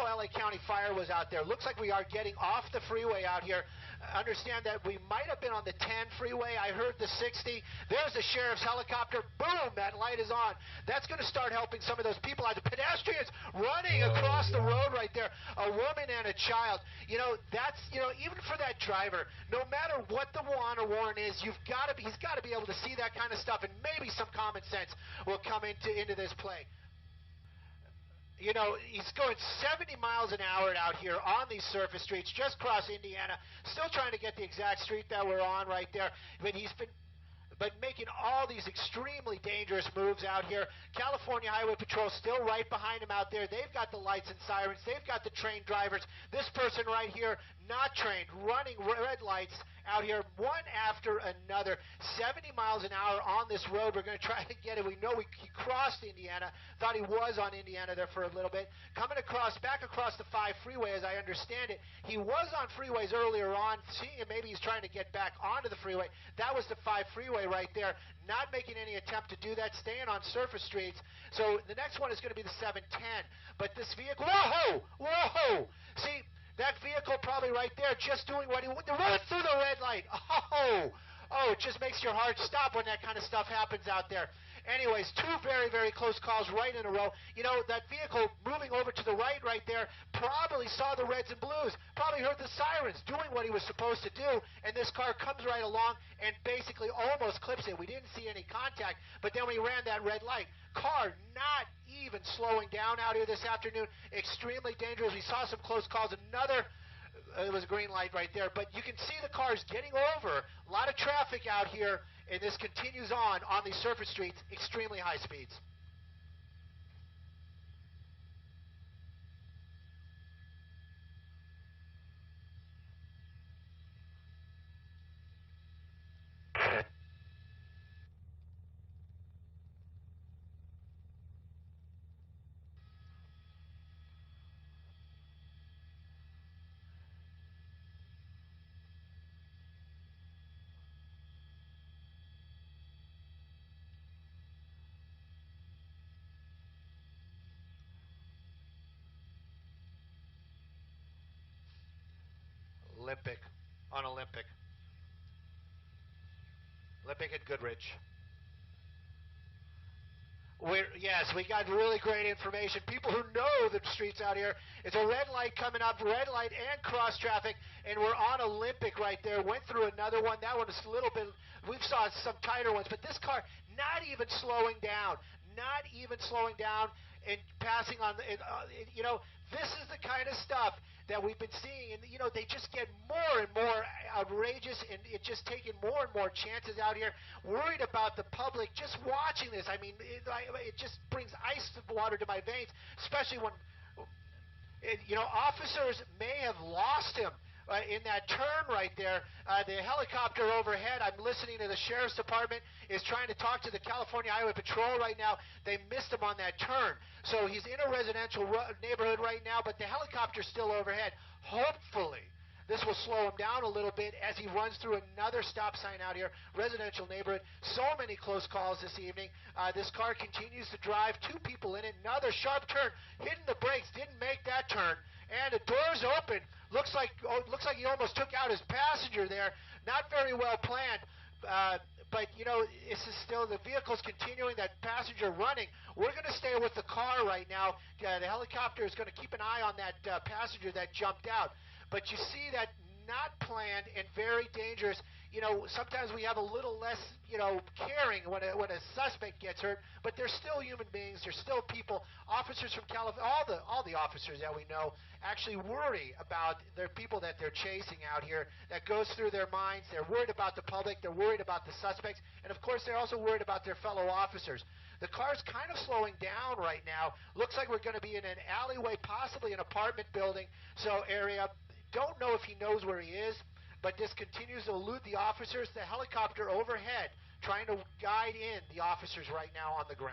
LA County Fire was out there. Looks like we are getting off the freeway out here. Understand that we might have been on the 10 freeway. I heard the 60. There's the sheriff's helicopter. Boom, that light is on. That's going to start helping some of those people out. The pedestrians running across the road right there. A woman and a child. You know, that's, you know, even for that driver, no matter what the want or warrant is, he's got to be able to see that kind of stuff, and maybe some common sense will come into this play. You know, he's going 70 miles an hour out here on these surface streets, just across Indiana. Still trying to get the exact street that we're on right there. But making all these extremely dangerous moves out here. California Highway Patrol still right behind him out there. They've got the lights and sirens. They've got the trained drivers. This person right here, not trained, running red lights out here, one after another. 70 miles an hour on this road. We're going to try to get it. We know he crossed Indiana. Thought he was on Indiana there for a little bit. Coming back across the 5 freeway, as I understand it. He was on freeways earlier on. Seeing him, maybe he's trying to get back onto the freeway. That was the 5 freeway right there. Not making any attempt to do that, staying on surface streets. So the next one is going to be the 710. But this vehicle, whoa! See, that vehicle probably right there just doing what he wanted to run through the red light. Oh, it just makes your heart stop when that kind of stuff happens out there. Anyways, 2 very, very close calls right in a row. You know, that vehicle moving over to the right there, probably saw the reds and blues, probably heard the sirens doing what he was supposed to do, and this car comes right along and basically almost clips it. We didn't see any contact, but then we ran that red light. Car not even slowing down out here this afternoon. Extremely dangerous. We saw some close calls. It was a green light right there, but you can see the cars getting over. A lot of traffic out here, and this continues on these surface streets, extremely high speeds. Olympic at Goodrich. Yes, we got really great information. People who know the streets out here. It's a red light coming up, red light and cross traffic, and we're on Olympic right there. Went through another one. That one is a little bit, we've saw some tighter ones, but this car not even slowing down and passing on. You know, this is the kind of stuff that we've been seeing, and you know, they just get more and more outrageous, and it's just taking more and more chances out here. Worried about the public just watching this. I mean, it just brings ice water to my veins, especially when, you know, officers may have lost him in that turn right there. The helicopter overhead, I'm listening to the sheriff's department, is trying to talk to the California Highway Patrol right now. They missed him on that turn. So he's in a residential neighborhood right now, but the helicopter's still overhead. Hopefully, this will slow him down a little bit as he runs through another stop sign out here, residential neighborhood. So many close calls this evening. This car continues to drive, 2 people in it, another sharp turn, hitting the brakes, didn't make that turn, and the door's open. Looks like he almost took out his passenger there. Not very well planned. But, you know, this is still, the vehicle's continuing, that passenger running. We're going to stay with the car right now. The helicopter is going to keep an eye on that passenger that jumped out. But you see that not planned and very dangerous. You know, sometimes we have a little less, you know, caring when a suspect gets hurt, but they're still human beings. They're still people. Officers from California, all the officers that we know actually worry about their people that they're chasing out here. That goes through their minds. They're worried about the public. They're worried about the suspects. And, of course, they're also worried about their fellow officers. The car's kind of slowing down right now. Looks like we're going to be in an alleyway, possibly an apartment building area. Don't know if he knows where he is, but this continues to elude the officers. The helicopter overhead trying to guide in the officers right now on the ground.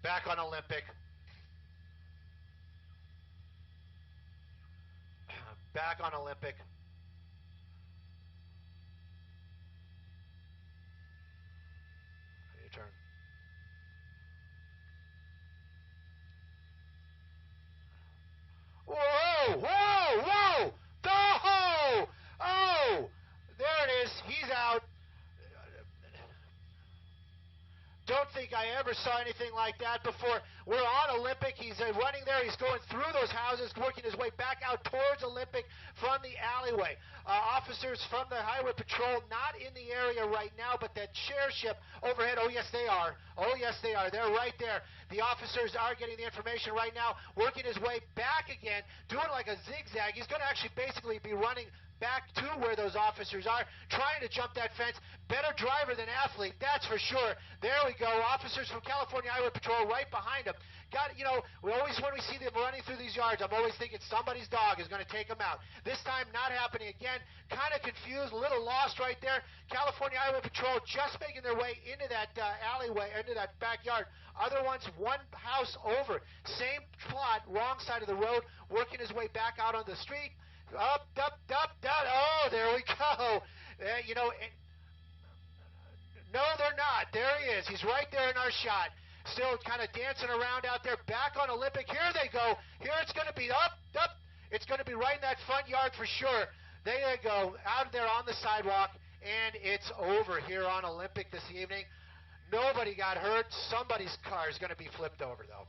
Back on Olympic. Back on Olympic. Your turn. Whoa! Whoa! Whoa! Oh! Oh! There it is. He's out. Don't think I ever saw anything like that before. We're on Olympic. He's running there. He's going through those houses, working his way back out towards Olympic from the alleyway. Officers from the Highway Patrol not in the area right now, but that sheriff overhead, oh, yes, they are. Oh, yes, they are. They're right there. The officers are getting the information right now, working his way back again, doing like a zigzag. He's going to actually basically be running back to where those officers are, trying to jump that fence. Better driver than athlete, that's for sure. There we go. Officers from California Highway Patrol right behind him. We always, when we see them running through these yards, I'm always thinking somebody's dog is going to take them out. This time, not happening again. Kind of confused, a little lost right there. California Highway Patrol just making their way into that alleyway, into that backyard. Other ones, one house over. Same plot, wrong side of the road, working his way back out on the street. Up, down. Oh, there we go. No, they're not. There he is. He's right there in our shot. Still kind of dancing around out there. Back on Olympic. Here they go. Here it's going to be up. It's going to be right in that front yard for sure. There they go. Out there on the sidewalk. And it's over here on Olympic this evening. Nobody got hurt. Somebody's car is going to be flipped over, though.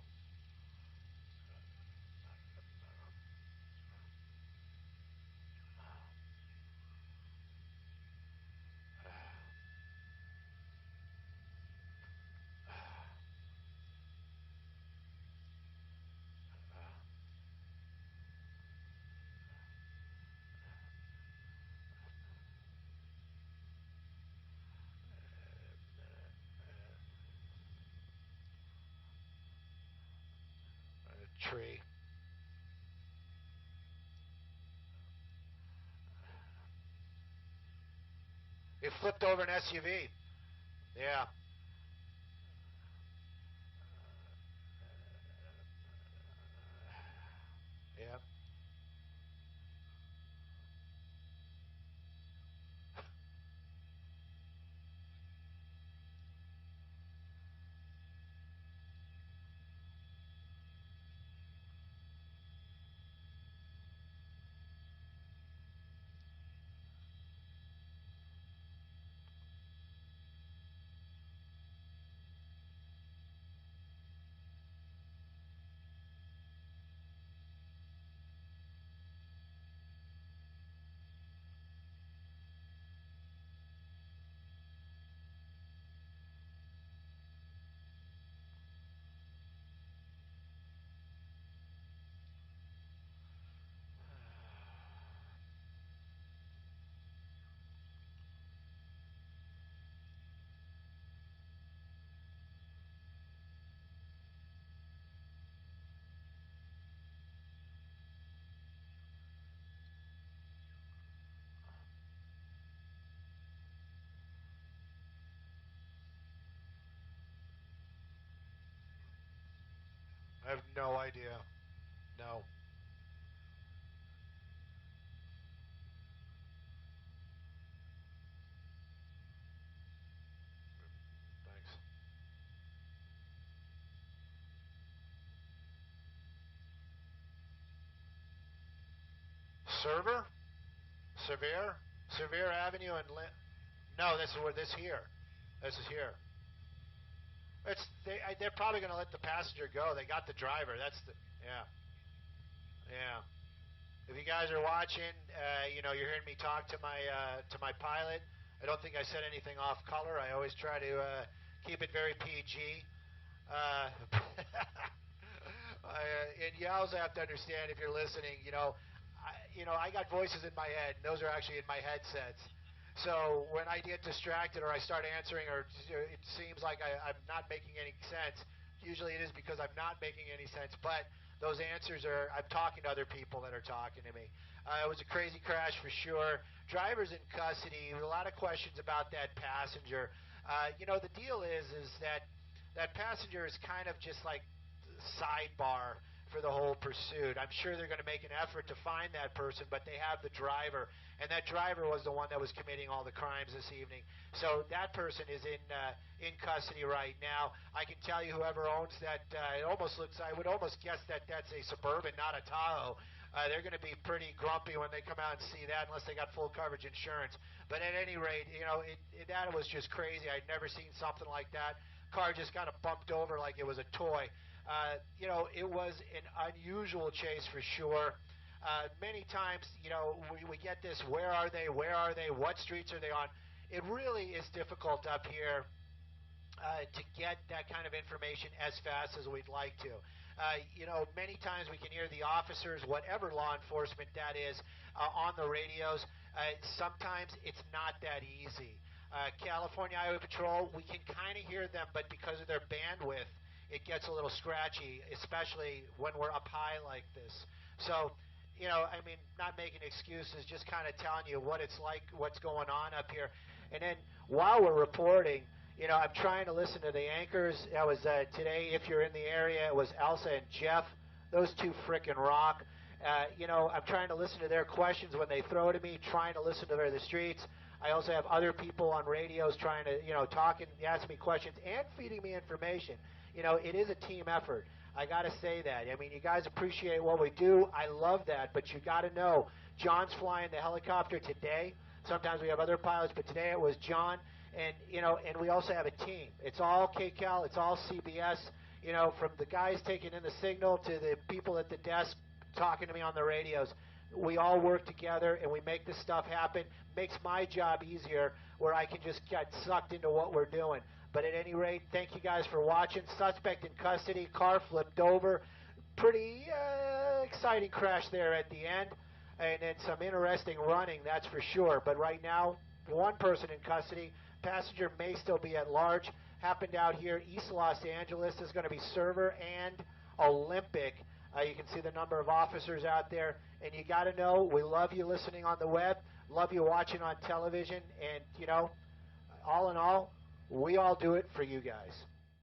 Tree. It flipped over an SUV. Yeah. Yeah. I have no idea. No. Thanks. Server? Severe Avenue and no, this is here. This is here. They're probably going to let the passenger go. They got the driver. Yeah. If you guys are watching, you're hearing me talk to my pilot. I don't think I said anything off color. I always try to keep it very PG. And you also have to understand, if you're listening, I got voices in my head, and those are actually in my headsets. So when I get distracted or I start answering, or it seems like I'm not making any sense, usually it is because I'm not making any sense. But those answers I'm talking to other people that are talking to me. It was a crazy crash for sure. Driver's in custody. A lot of questions about that passenger. The deal is that that passenger is kind of just like sidebar for the whole pursuit. I'm sure they're going to make an effort to find that person, but they have the driver, and that driver was the one that was committing all the crimes this evening. So that person is in custody right now. I can tell you, whoever owns that, it almost looks. I would almost guess that that's a Suburban, not a Tahoe. They're going to be pretty grumpy when they come out and see that, unless they got full coverage insurance. But at any rate, you know, that was just crazy. I'd never seen something like that. Car just kind of bumped over like it was a toy. You know, it was an unusual chase for sure. Many times, you know, we get this, where are they, what streets are they on? It really is difficult up here to get that kind of information as fast as we'd like to. You know, many times we can hear the officers, whatever law enforcement that is, on the radios. Sometimes it's not that easy. California Highway Patrol, we can kind of hear them, but because of their bandwidth, it gets a little scratchy, especially when we're up high like this. So, you know, I mean, not making excuses, just kind of telling you what it's like, what's going on up here. And then while we're reporting, you know, I'm trying to listen to the anchors. That was today, if you're in the area, it was Elsa and Jeff. Those two frickin' rock. You know, I'm trying to listen to their questions when they throw to me, trying to listen to the streets. I also have other people on radios trying to, you know, talking, asking me questions and feeding me information. You know, it is a team effort. I got to say that. I mean, you guys appreciate what we do. I love that, but you got to know, John's flying the helicopter today. Sometimes we have other pilots, but today it was John. And, you know, and we also have a team. It's all KCAL. It's all CBS. You know, from the guys taking in the signal to the people at the desk talking to me on the radios. We all work together, and we make this stuff happen. Makes my job easier, where I can just get sucked into what we're doing. But at any rate, thank you guys for watching. Suspect in custody. Car flipped over. Pretty exciting crash there at the end. And then some interesting running, that's for sure. But right now, one person in custody. Passenger may still be at large. Happened out here, East Los Angeles. Is going to be Server and Olympic. You can see the number of officers out there. And you got to know, we love you listening on the web. Love you watching on television. And, you know, all in all, we all do it for you guys.